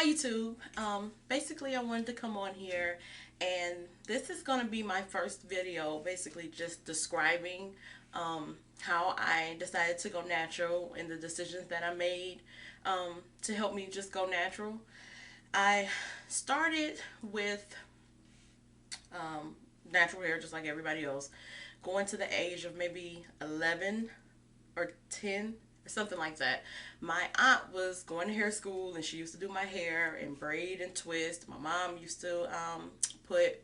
Hi YouTube. Basically I wanted to come on here and this is going to be my first video basically just describing how I decided to go natural and the decisions that I made to help me just go natural. I started with natural hair just like everybody else, going to the age of maybe 11 or 10 or something like that. My aunt was going to hair school and she used to do my hair and braid and twist. My mom used to put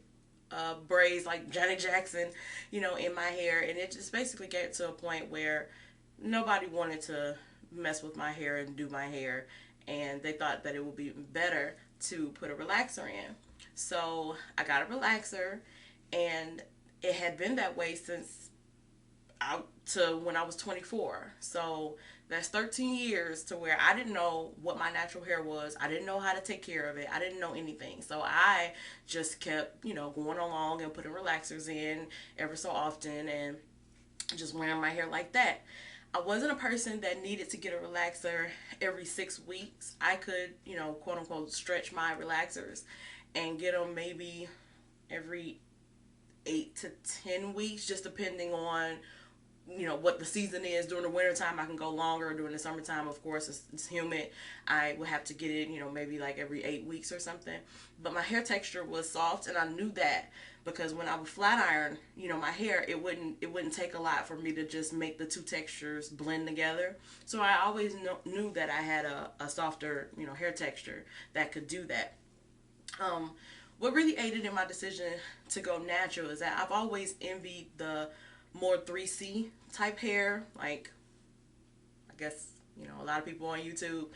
braids like Janet Jackson, in my hair, and it just basically get to a point where nobody wanted to mess with my hair and do my hair, and they thought that it would be better to put a relaxer in. So I got a relaxer, and it had been that way since out to when I was 24. So that's 13 years to where I didn't know what my natural hair was. I didn't know how to take care of it. I didn't know anything. So I just kept, going along and putting relaxers in ever so often and just wearing my hair like that. I wasn't a person that needed to get a relaxer every 6 weeks. I could, quote unquote, stretch my relaxers and get them maybe every 8 to 10 weeks, just depending on what the season is. During the wintertime I can go longer. During the summertime, of course, it's humid, I would have to get it maybe like every 8 weeks or something. But my hair texture was soft, and I knew that because when I would flat iron my hair, it wouldn't take a lot for me to just make the two textures blend together. So I always knew that I had a softer hair texture that could do that. What really aided in my decision to go natural is that I've always envied the more 3C type hair, like I guess a lot of people on YouTube.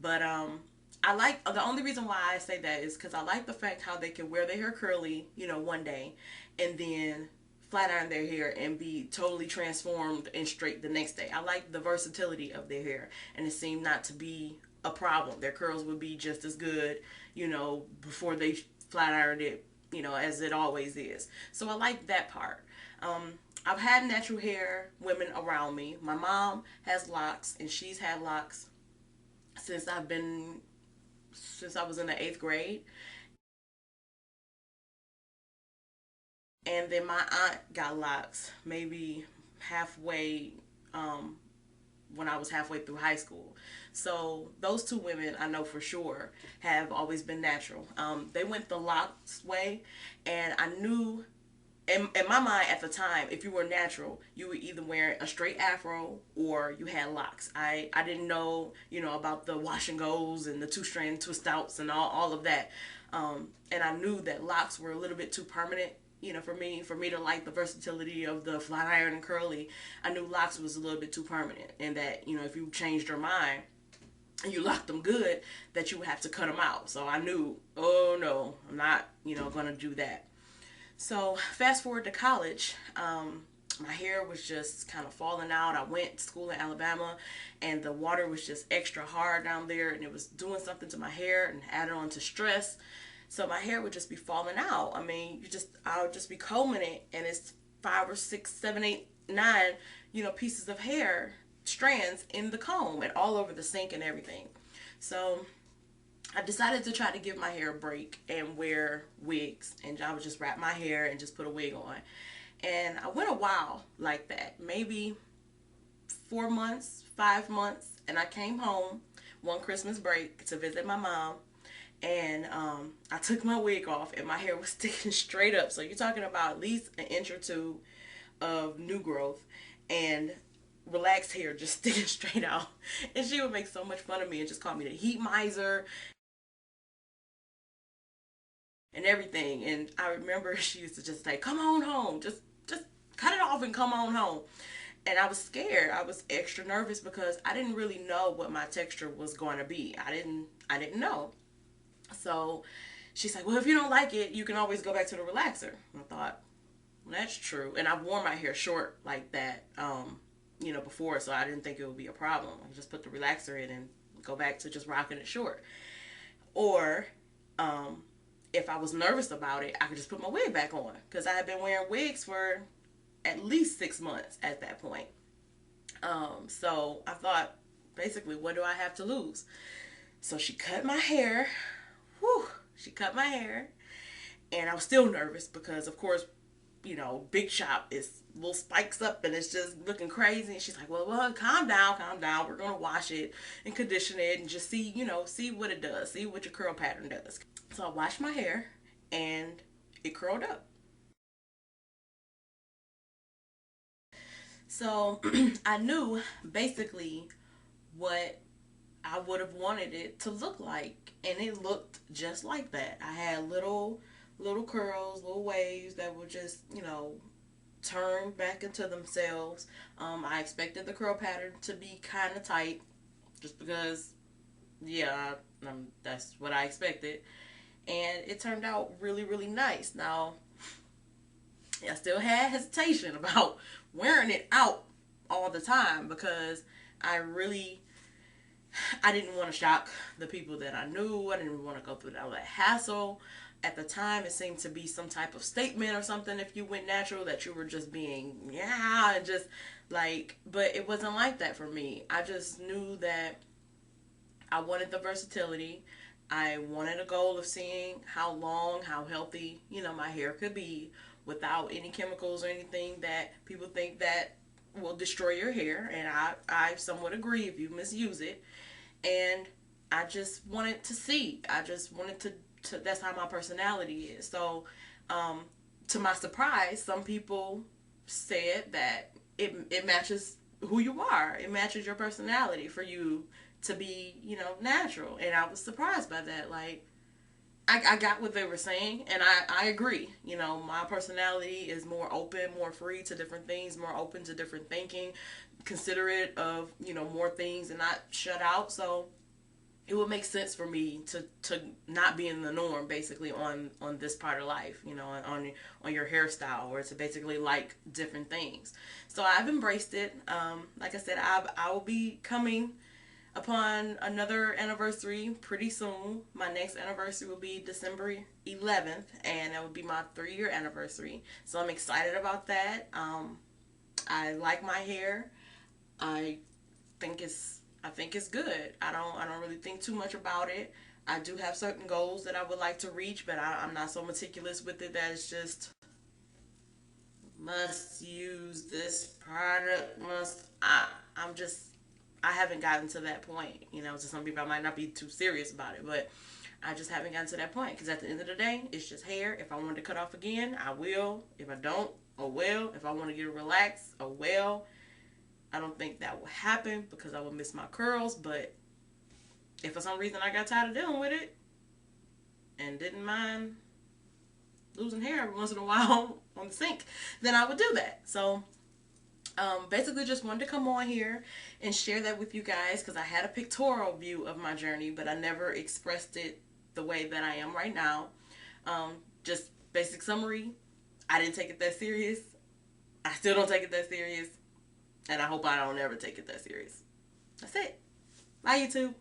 But I like, the only reason why I say that is because I like the fact how they can wear their hair curly one day and then flat iron their hair and be totally transformed and straight the next day. I like the versatility of their hair, and it seemed not to be a problem. Their curls would be just as good before they flat ironed it as it always is. So I like that part. I've had natural hair women around me. My mom has locks, and she's had locks since I was in the 8th grade. And then my aunt got locks maybe halfway, when I was halfway through high school. So those two women I know for sure have always been natural. They went the locks way, and I knew in my mind at the time, if you were natural, you were either wearing a straight afro or you had locks. I didn't know, about the wash and goes and the two-strand twist outs and all of that. And I knew that locks were a little bit too permanent, for me to like the versatility of the flat iron and curly. I knew locks was a little bit too permanent, and that, if you changed your mind and you locked them good, that you would have to cut them out. So I knew, oh no, I'm not, going to do that. So fast forward to college, my hair was just kind of falling out. I went to school in Alabama, and the water was just extra hard down there, and it was doing something to my hair and added on to stress. So my hair would just be falling out. I mean, I would just be combing it, and it's 5 or 6, 7, 8, 9, pieces of hair, strands in the comb and all over the sink and everything. So I decided to try to give my hair a break and wear wigs, and I would just wrap my hair and just put a wig on. And I went a while like that, maybe 4 months, 5 months, and I came home one Christmas break to visit my mom, and I took my wig off, and my hair was sticking straight up. So you're talking about at least an inch or two of new growth and relaxed hair just sticking straight out. And she would make so much fun of me and just call me the heat miser and everything. And I remember she used to just say, "Come on home, just cut it off and come on home." And I was scared. I was extra nervous because I didn't really know what my texture was going to be. I didn't know. So she's like, "Well, if you don't like it, you can always go back to the relaxer." And I thought, well, that's true. And I've worn my hair short like that, before, so I didn't think it would be a problem. I just put the relaxer in and go back to just rocking it short. Or, if I was nervous about it, I could just put my wig back on, because I had been wearing wigs for at least 6 months at that point. So I thought, basically, what do I have to lose? So she cut my hair. Whew, she cut my hair. And I was still nervous because, of course, big shop is little spikes up and it's just looking crazy. And she's like, well, calm down, calm down. We're going to wash it and condition it and just see, see what it does. See what your curl pattern does. So I washed my hair and it curled up. So I knew basically what I would have wanted it to look like, and it looked just like that. I had little curls, little waves that would just turn back into themselves. I expected the curl pattern to be kind of tight, just because, yeah, that's what I expected, and it turned out really really nice. Now I still had hesitation about wearing it out all the time because I really I didn't want to shock the people that I knew. I didn't want to go through all that hassle. At the time, it seemed to be some type of statement or something if you went natural, that you were just being, yeah, and just like, but it wasn't like that for me. I just knew that I wanted the versatility. I wanted a goal of seeing how long, how healthy, my hair could be without any chemicals or anything that people think that will destroy your hair. And I somewhat agree if you misuse it. And I just wanted to see. I just wanted to that's how my personality is. So, to my surprise, some people said that it matches who you are. It matches your personality for you to be, natural. And I was surprised by that. Like, I got what they were saying, and I agree. My personality is more open, more free to different things, more open to different thinking, considerate of, more things and not shut out. So it would make sense for me to not be in the norm, basically, on this part of life, on your hairstyle, or to basically like different things. So I've embraced it. Like I said, I will be coming upon another anniversary pretty soon. My next anniversary will be December 11th, and that will be my 3-year anniversary. So I'm excited about that. I like my hair. I think it's good. I don't really think too much about it. I do have certain goals that I would like to reach, but I'm not so meticulous with it that it's just must use this product. I'm just I haven't gotten to that point. To some people I might not be too serious about it, but I just haven't gotten to that point because at the end of the day, it's just hair. If I want to cut off again, I will. If I don't, oh well. If I want to get it relaxed, oh well. I don't think that will happen because I will miss my curls, but if for some reason I got tired of dealing with it and didn't mind losing hair every once in a while on the sink, then I would do that. So basically just wanted to come on here and share that with you guys because I had a pictorial view of my journey, but I never expressed it the way that I am right now. Just basic summary, I didn't take it that serious. I still don't take it that serious. And I hope I don't ever take it that serious. That's it. Bye, YouTube.